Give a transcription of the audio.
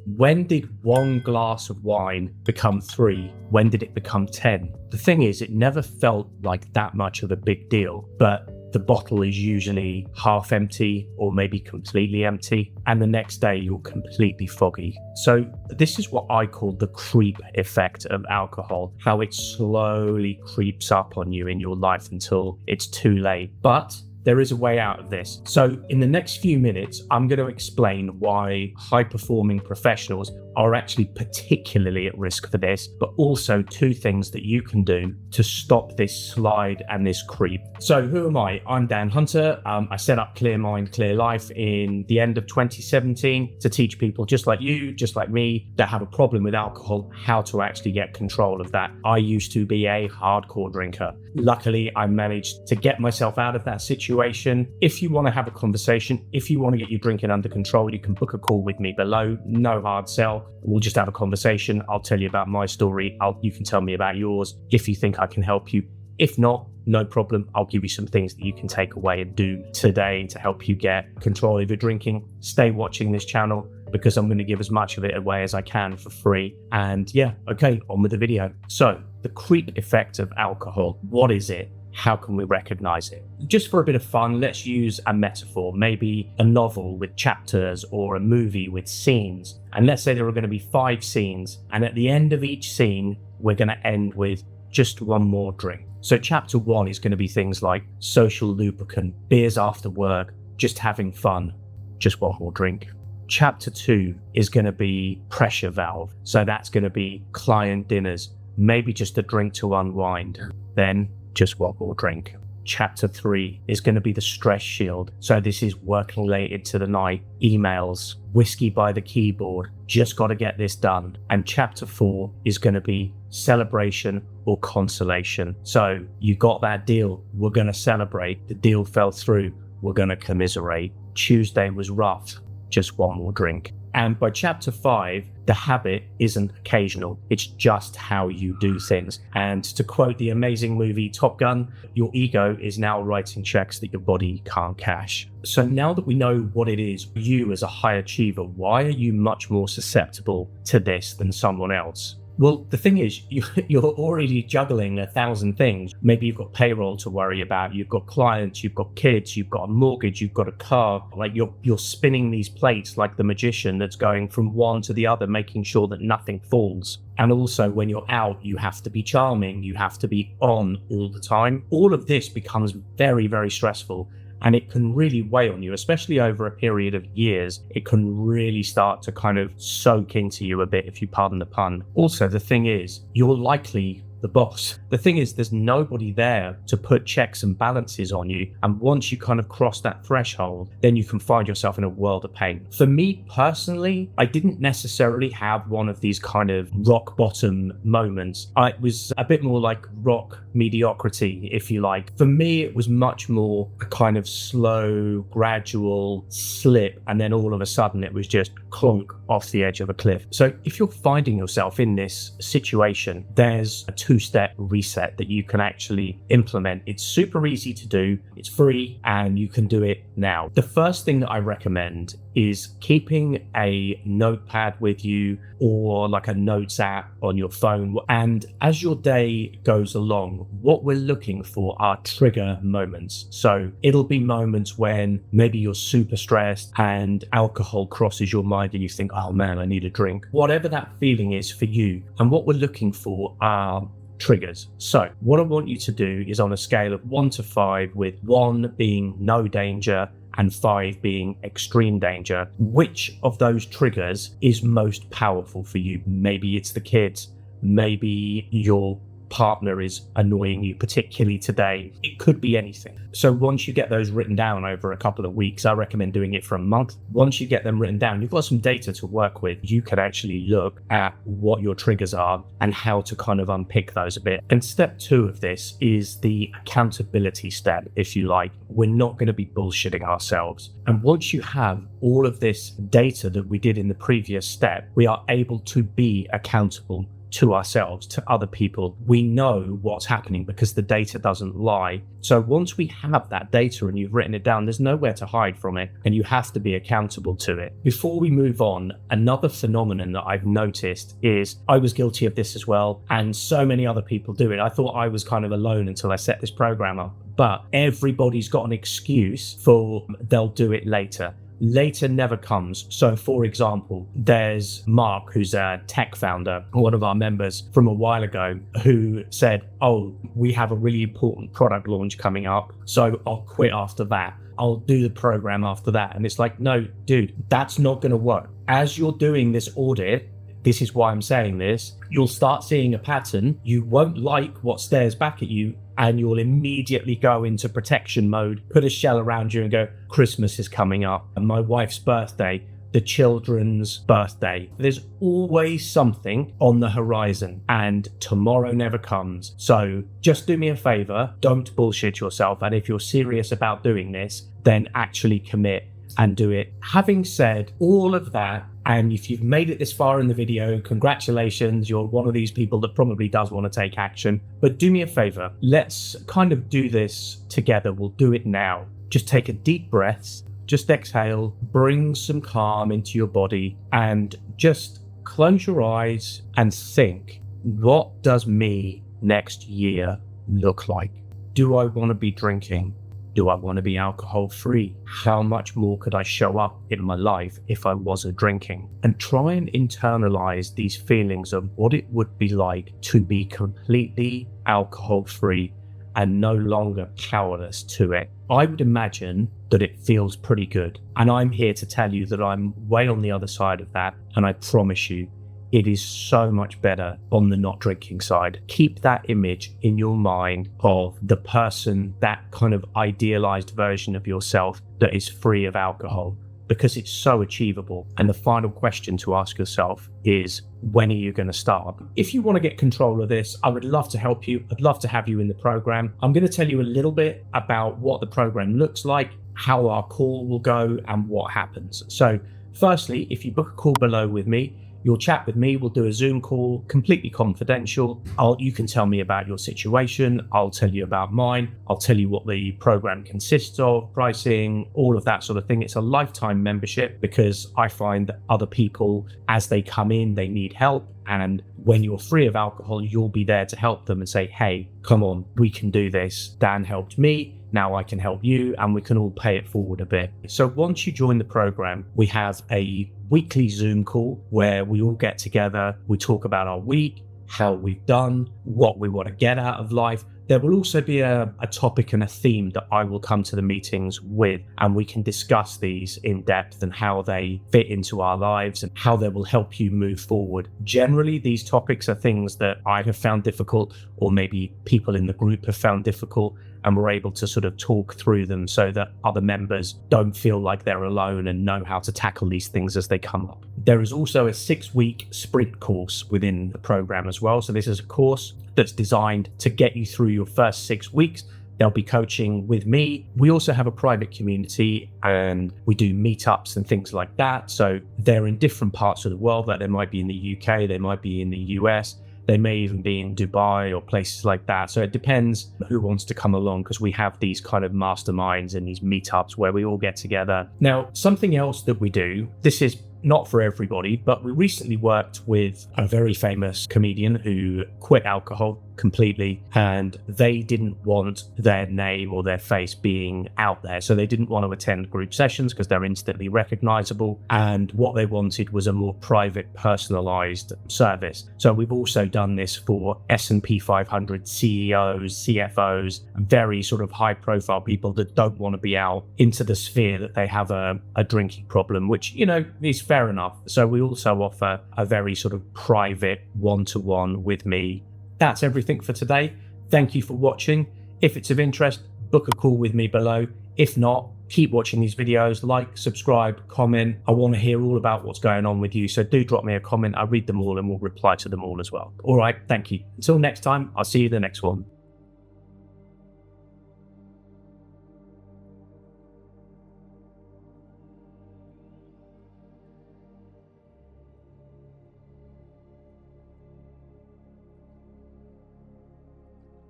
When did one glass of wine become 3? When did it become 10? The thing is, it never felt like that much of a big deal, but the bottle is usually half empty or maybe completely empty, and the next day you're completely foggy. So this is what I call the creep effect of alcohol, how it slowly creeps up on you in your life until it's too late. But there is a way out of this. So in the next few minutes, I'm going to explain why high-performing professionals are actually particularly at risk for this, but also 2 things that you can do to stop this slide and this creep. So who am I? I'm Dan Hunter. I set up Clear Mind, Clear Life in the end of 2017 to teach people just like you, just like me, that have a problem with alcohol, how to actually get control of that. I used to be a hardcore drinker. Luckily, I managed to get myself out of that situation. If you want to have a conversation, if you want to get your drinking under control, you can book a call with me below. No hard sell. We'll just have a conversation. I'll tell you about my story. You can tell me about yours if you think I can help you. If not, no problem. I'll give you some things that you can take away and do today to help you get control of your drinking. Stay watching this channel because I'm going to give as much of it away as I can for free. And yeah, okay, on with the video. So the creep effect of alcohol, what is it? How can we recognize it? Just for a bit of fun, let's use a metaphor, maybe a novel with chapters or a movie with scenes. And let's say there are going to be 5 scenes. And at the end of each scene, we're going to end with just one more drink. So chapter 1 is going to be things like social lubricant, beers after work, just having fun, just one more drink. Chapter 2 is going to be pressure valve. So that's going to be client dinners, maybe just a drink to unwind. Then just one more drink. Chapter 3 is going to be the stress shield. So this is working late into the night, emails, whiskey by the keyboard, just got to get this done. And chapter 4 is going to be celebration or consolation. So you got that deal, we're going to celebrate. The deal fell through, we're going to commiserate. Tuesday was rough, just one more drink. And by chapter 5, the habit isn't occasional, it's just how you do things. And to quote the amazing movie Top Gun, your ego is now writing checks that your body can't cash. So now that we know what it is, you as a high achiever, why are you much more susceptible to this than someone else? Well, the thing is, you're already juggling 1,000 things. Maybe you've got payroll to worry about, you've got clients, you've got kids, you've got a mortgage, you've got a car. Like you're spinning these plates like the magician that's going from one to the other, making sure that nothing falls. And also when you're out, you have to be charming, you have to be on all the time. All of this becomes very, very stressful. And it can really weigh on you, especially over a period of years. It can really start to kind of soak into you a bit, if you pardon the pun. Also, the thing is, you're likely the boss. The thing is, there's nobody there to put checks and balances on you. And once you kind of cross that threshold, then you can find yourself in a world of pain. For me personally, I didn't necessarily have one of these kind of rock bottom moments. It was a bit more like rock mediocrity, if you like. For me, it was much more a kind of slow, gradual slip. And then all of a sudden it was just clunk off the edge of a cliff. So if you're finding yourself in this situation, there's a 2-step reset that you can actually implement. It's super easy to do, it's free, and you can do it now. The first thing that I recommend is keeping a notepad with you or like a notes app on your phone. And as your day goes along, what we're looking for are trigger moments. So it'll be moments when maybe you're super stressed and alcohol crosses your mind and you think, oh man, I need a drink. Whatever that feeling is for you. And what we're looking for are triggers. So what I want you to do is on a scale of 1 to 5, with 1 being no danger and 5 being extreme danger, which of those triggers is most powerful for you? Maybe it's the kids, maybe your partner is annoying you, particularly today. It could be anything. So once you get those written down over a couple of weeks, I recommend doing it for a month. Once you get them written down, you've got some data to work with. You can actually look at what your triggers are and how to kind of unpick those a bit. And step 2 of this is the accountability step, if you like. We're not going to be bullshitting ourselves. And once you have all of this data that we did in the previous step, we are able to be accountable to ourselves, to other people. We know what's happening because the data doesn't lie. So once we have that data and you've written it down, there's nowhere to hide from it, and you have to be accountable to it. Before we move on, another phenomenon that I've noticed is, I was guilty of this as well, and so many other people do it. I thought I was kind of alone until I set this program up, but everybody's got an excuse for they'll do it later. Later never comes. So for example, there's Mark, who's a tech founder, one of our members from a while ago, who said, oh, we have a really important product launch coming up, so I'll quit after that. I'll do the program after that. And it's like, no, dude, that's not going to work. As you're doing this audit, this is why I'm saying this, you'll start seeing a pattern. You won't like what stares back at you, and you'll immediately go into protection mode, put a shell around you and go, Christmas is coming up, and my wife's birthday, the children's birthday. There's always something on the horizon, and tomorrow never comes. So just do me a favor, don't bullshit yourself. And if you're serious about doing this, then actually commit and do it. Having said all of that, and if you've made it this far in the video, congratulations, you're one of these people that probably does want to take action. But do me a favor, let's kind of do this together. We'll do it now. Just take a deep breath, just exhale, bring some calm into your body, and just close your eyes and think, what does me next year look like? Do I want to be drinking? Do I want to be alcohol free? How much more could I show up in my life if I wasn't drinking? And try and internalize these feelings of what it would be like to be completely alcohol free and no longer powerless to it. I would imagine that it feels pretty good. And I'm here to tell you that I'm way on the other side of that. And I promise you, it is so much better on the not drinking side. Keep that image in your mind of the person, that kind of idealized version of yourself that is free of alcohol, because it's so achievable. And the final question to ask yourself is, when are you going to start? If you want to get control of this, I would love to help you. I'd love to have you in the program. I'm going to tell you a little bit about what the program looks like, how our call will go, and what happens. So firstly, if you book a call below with me, you'll chat with me, we'll do a Zoom call, completely confidential. You can tell me about your situation, I'll tell you about mine, I'll tell you what the program consists of, pricing, all of that sort of thing. It's a lifetime membership because I find that other people, as they come in, they need help. And when you're free of alcohol, you'll be there to help them and say, hey, come on, we can do this. Dan helped me, now I can help you, and we can all pay it forward a bit. So once you join the program, we have a weekly Zoom call where we all get together, we talk about our week, how we've done, what we want to get out of life. There will also be a topic and a theme that I will come to the meetings with, and we can discuss these in depth and how they fit into our lives and how they will help you move forward. Generally, these topics are things that I have found difficult, or maybe people in the group have found difficult, and we're able to sort of talk through them so that other members don't feel like they're alone and know how to tackle these things as they come up. There is also a 6-week sprint course within the program as well. So this is a course that's designed to get you through your first 6 weeks. There'll be coaching with me. We also have a private community and we do meetups and things like that. So they're in different parts of the world, that they might be in the UK, they might be in the US, they may even be in Dubai or places like that. So it depends who wants to come along, because we have these kind of masterminds and these meetups where we all get together. Now, something else that we do, this is not for everybody, but we recently worked with a very famous comedian who quit alcohol completely, and they didn't want their name or their face being out there. So they didn't want to attend group sessions because they're instantly recognizable. And what they wanted was a more private, personalized service. So we've also done this for S&P 500 CEOs, CFOs, very sort of high profile people that don't want to be out into the sphere that they have a drinking problem, which, you know, is fair enough. So we also offer a very sort of private one-to-one with me. That's everything for today. Thank you for watching. If it's of interest, book a call with me below. If not, keep watching these videos, like, subscribe, comment. I want to hear all about what's going on with you. So do drop me a comment. I read them all and will reply to them all as well. All right. Thank you. Until next time, I'll see you in the next one.